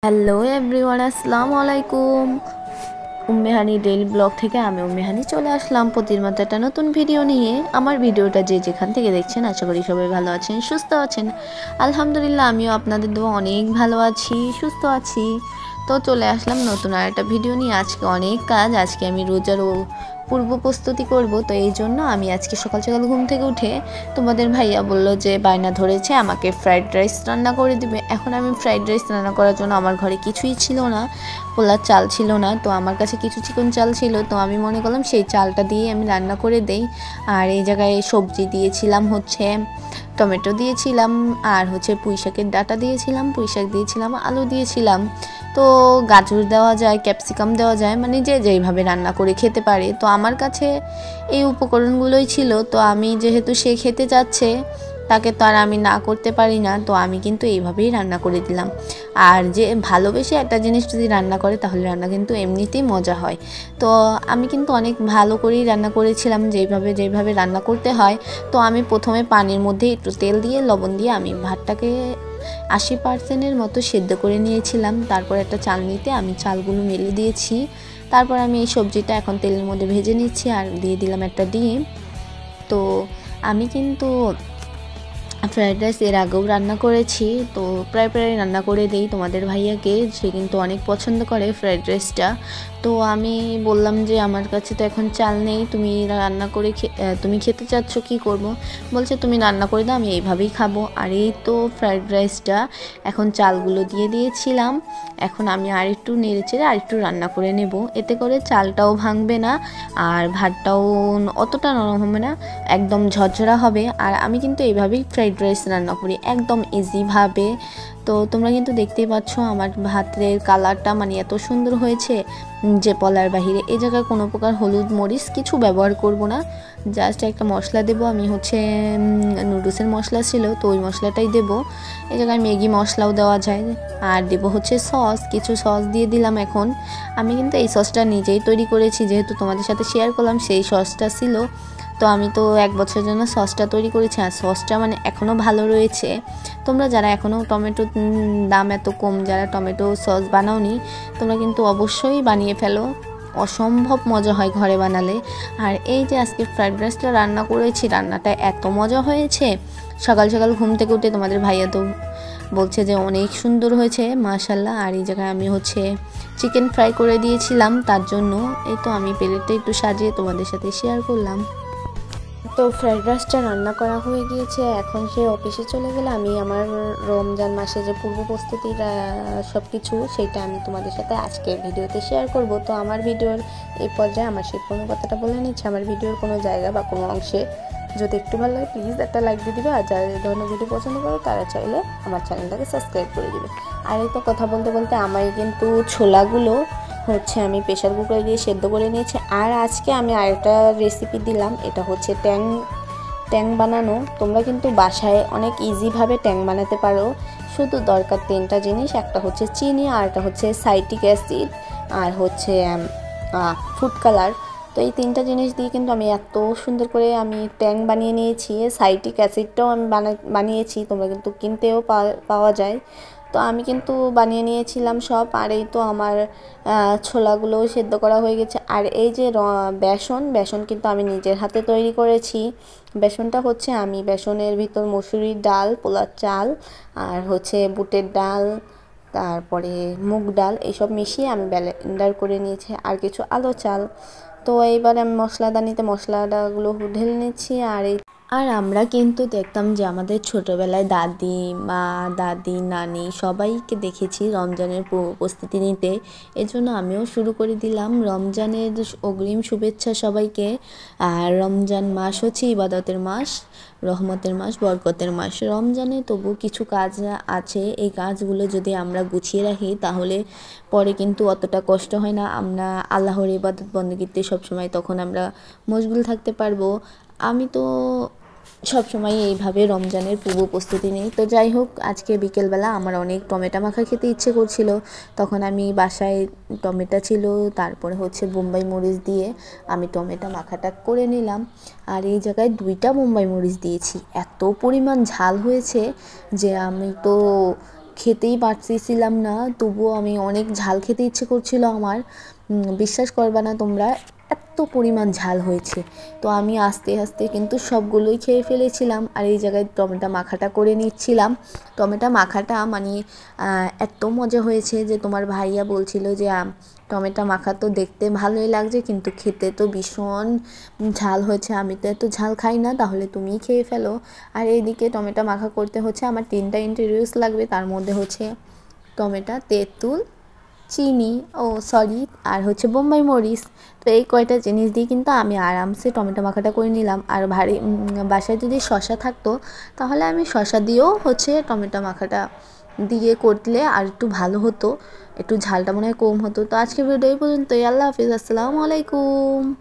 Hello everyone, আসসালামু আলাইকুম। Ummehani daily blog থেকে আমি উম্মেহানি চলে আসলাম প্রতির মতো একটা নতুন ভিডিও নিয়ে। আমার ভিডিওটা যে যেখান থেকে দেখছেন আশা করি সবাই ভালো আছেন, সুস্থ আছেন। আলহামদুলিল্লাহ আমিও আপনাদের দোয়া অনেক ভালো আছি, সুস্থ আছি। তো চলে আসলাম নতুন আর একটা ভিডিও নিয়ে। আজকে অনেক কাজ, আজকে আমি রোজার পূর্ব প্রস্তুতি করব। তো এই জন্য আমি আজকে সকাল সকাল ঘুম থেকে উঠে তোমাদের ভাইয়া বলল যে বায়না ধরেছে আমাকে ফ্রাইড রাইস রান্না করে দিবে। এখন আমি ফ্রাইড রাইস রান্না করার জন্য আমার ঘরে কিছুই ছিল না, পোলার চাল ছিল না। তো আমার কাছে কিছু চিকন চাল ছিল, তো আমি মনে করলাম সেই চালটা দিয়ে আমি রান্না করে দেই। আর এই জায়গায় সবজি দিয়েছিলাম, হচ্ছে টমেটো দিয়েছিলাম, আর হচ্ছে পুঁই শাকের ডাঁটা দিয়েছিলাম, পুঁই শাক দিয়েছিলাম, আলু দিয়েছিলাম। তো গাজর দেওয়া যায়, ক্যাপসিকাম দেওয়া যায়, মানে যে যেইভাবে রান্না করে খেতে পারে। তো আমার কাছে এই উপকরণগুলোই ছিল। তো আমি যেহেতু সে খেতে চাচ্ছে, তাকে তো আর আমি না করতে পারি না। তো আমি কিন্তু এইভাবেই রান্না করে দিলাম। আর যে ভালোবেসে একটা জিনিস যদি রান্না করে তাহলে রান্না কিন্তু এমনিতেই মজা হয়। তো আমি কিন্তু অনেক ভালো করেই রান্না করেছিলাম, যেইভাবে রান্না করতে হয়। তো আমি প্রথমে পানির মধ্যে একটু তেল দিয়ে লবণ দিয়ে আমি ভাতটাকে 80% মতো সেদ্ধ করে নিয়েছিলাম। তারপর একটা চালনিতে আমি চালগুলো মেলে দিয়েছি। তারপর আমি এই সবজিটা এখন তেলের মধ্যে ভেজে নিচ্ছি আর দিয়ে দিলাম একটা ডিম। তো আমি কিন্তু ফ্রাইড রাইস এর আগেও রান্না করেছি, তো প্রায় রান্না করে দিই তোমাদের ভাইয়াকে, সে কিন্তু অনেক পছন্দ করে ফ্রাইড রাইসটা। তো আমি বললাম যে আমার কাছে তো এখন চাল নেই, তুমি রান্না করে তুমি খেতে চাচ্ছ, কি করব? বলছে তুমি রান্না করে দাও, আমি এইভাবেই খাবো। আর এই তো ফ্রাইড রাইসটা এখন চালগুলো দিয়ে দিয়েছিলাম। এখন আমি আরেকটু নেড়েচেড়ে আরেকটু রান্না করে নেব, এতে করে চালটাও ভাঙবে না আর ভাতটাও অতটা নরম হবে না, একদম ঝরঝরা হবে। আর আমি কিন্তু এইভাবেই ফ্রাইড রাইস রান্না করি, একদম ইজিভাবে। তো তোমরা কিন্তু দেখতেই পাচ্ছ আমার ভাতের কালারটা মানে এত সুন্দর হয়েছে যে বলার বাহিরে। এই জায়গায় কোনো প্রকার হলুদ মরিচ কিছু ব্যবহার করব না, জাস্ট একটা মশলা দেব। আমি হচ্ছে নুডলসের মশলা ছিল, তো ওই মশলাটাই দেব। এই জায়গায় ম্যাগি মশলাও দেওয়া যায়। আর দেব হচ্ছে সস, কিছু সস দিয়ে দিলাম। এখন আমি কিন্তু এই সসটা নিজেই তৈরি করেছি, যেহেতু তোমাদের সাথে শেয়ার করলাম সেই সসটা ছিল। তো আমি তো 1 বছরের জন্য সসটা তৈরি করেছি, আর সসটা মানে এখনও ভালো রয়েছে। তোমরা যারা এখনও টমেটোর দাম এত কম, যারা টমেটো সস বানাওনি, তোমরা কিন্তু অবশ্যই বানিয়ে ফেলো, অসম্ভব মজা হয় ঘরে বানালে। আর এই যে আজকে ফ্রাইড রাইসটা রান্না করেছি, রান্নাটা এত মজা হয়েছে। সকাল সকাল ঘুম থেকে উঠে তোমাদের ভাইয়া তো বলছে যে অনেক সুন্দর হয়েছে মাশাল্লাহ। আর এই জায়গায় আমি হচ্ছে চিকেন ফ্রাই করে দিয়েছিলাম তার জন্য। এই তো আমি প্লেটটা একটু সাজিয়ে তোমাদের সাথে শেয়ার করলাম। তো ফ্রাইড রাইসটা রান্না করা হয়ে গিয়েছে, এখন সে অফিসে চলে গেলে আমি আমার রমজান মাসে যে পূর্ব প্রস্তুতির সব কিছু, সেইটা আমি তোমাদের সাথে আজকের ভিডিওতে শেয়ার করব। তো আমার ভিডিওর এই পর্যায়ে আমার সেই কোনো কথাটা বলে নিচ্ছে, আমার ভিডিওর কোনো জায়গা বা কোনো অংশে যদি একটু ভালো লাগে প্লিজ একটা লাইক দিয়ে দিবে। আর যারা এই ধরনের ভিডিও পছন্দ করো তারা চাইলে আমার চ্যানেলটাকে সাবস্ক্রাইব করে দিবে। আর এই তো কথা বলতে বলতে আমার কিন্তু ছোলাগুলো হচ্ছে আমি প্রেশার কুকারে দিয়ে সেদ্ধ করে নিয়েছি। আর আজকে আমি আরেকটা রেসিপি দিলাম, এটা হচ্ছে ট্যাং বানানো। তোমরা কিন্তু বাসায় অনেক ইজিভাবে ট্যাং বানাতে পারো, শুধু দরকার 3টা জিনিস। একটা হচ্ছে চিনি, আর একটা হচ্ছে সাইট্রিক অ্যাসিড, আর হচ্ছে ফুড কালার। তো এই 3টা জিনিস দিয়ে কিন্তু আমি এত সুন্দর করে আমি ট্যাং বানিয়ে নিয়েছি। সাইট্রিক অ্যাসিডটাও আমি বানিয়েছি, তোমরা কিন্তু কিনতেও পাওয়া যায়। তো আমি কিন্তু বানিয়ে নিয়েছিলাম সব। আর এই তো আমার ছোলাগুলো সেদ্ধ করা হয়ে গেছে। আর এই যে বেসন কিন্তু আমি নিজের হাতে তৈরি করেছি। বেসনটা হচ্ছে আমি বেসনের ভিতর মসুরির ডাল, পোলার চাল, আর হচ্ছে বুটের ডাল, তারপরে মুগ ডাল, এইসব মিশিয়ে আমি ব্লেন্ডার করে নিয়েছি, আর কিছু আলো চাল। তো এইবারে আমি মশলাগুলো ঢেলে নিচ্ছি। আর আমরা কিন্তু দেখতাম যে আমাদের ছোটোবেলায় দাদি মা, দাদি নানি সবাইকে দেখেছি রমজানের প্রস্তুতি নিতে। এজন্য আমিও শুরু করে দিলাম। রমজানের অগ্রিম শুভেচ্ছা সবাইকে। আর রমজান মাস হচ্ছে ইবাদতের মাস, রহমতের মাস, বরকতের মাস। রমজানে তবু কিছু কাজ আছে, এই কাজগুলো যদি আমরা গুছিয়ে রাখি তাহলে পরে কিন্তু অতটা কষ্ট হয় না। আমরা আল্লাহর ইবাদত বন্দেগীতে সবসময় তখন আমরা মশগুল থাকতে পারবো। আমি তো সবসময় এইভাবে রমজানের পূর্ব প্রস্তুতি নিই। তো যাই হোক, আজকে বিকেলবেলা আমার অনেক টমেটো মাখা খেতে ইচ্ছে করছিল, তখন আমি বাসায় টমেটো ছিল, তারপরে হচ্ছে বোম্বাই মরিচ দিয়ে আমি টমেটো মাখাটা করে নিলাম। আর এই জায়গায় 2টা বোম্বাই মরিচ দিয়েছি, এত পরিমাণ ঝাল হয়েছে যে আমি তো খেতেই পারতেছিলাম না, তবুও আমি অনেক ঝাল খেতে ইচ্ছে করছিল আমার। বিশ্বাস করবা না তোমরা, এত পরিমাণ ঝাল হয়েছে। তো আমি আস্তে আস্তে কিন্তু সবগুলোই খেয়ে ফেলেছিলাম। আর এই জায়গায় টমেটো মাখাটা করে নিচ্ছিলাম। টমেটো মাখাটা মানে এত মজা হয়েছে যে তোমার ভাইয়া বলছিল যে টমেটো মাখা তো দেখতে ভালোই লাগছে, কিন্তু খেতে তো ভীষণ ঝাল হয়েছে, আমি তো এত ঝাল খাই না, তাহলে তুমিই খেয়ে ফেলো। আর এইদিকে টমেটো মাখা করতে হচ্ছে আমার 3টা ইনগ্রিডিয়েন্টস লাগবে। তার মধ্যে হচ্ছে টমেটো, তেঁতুল, চিনি, সরি, আর হচ্ছে বোম্বাই মরিচ। তো এই কয়টা জিনিস দিয়ে কিন্তু আমি আরামসে টমেটো মাখাটা করে নিলাম। আর বাসায় যদি শসা থাকতো তাহলে আমি শসা দিয়েও হচ্ছে টমেটো মাখাটা দিয়ে করলে আর একটু ভালো হতো, একটু ঝালটা মনে হয় কম হতো। তো আজকে ভিডিও এই পর্যন্তই। আল্লাহ হাফিজ, আসসালামু আলাইকুম।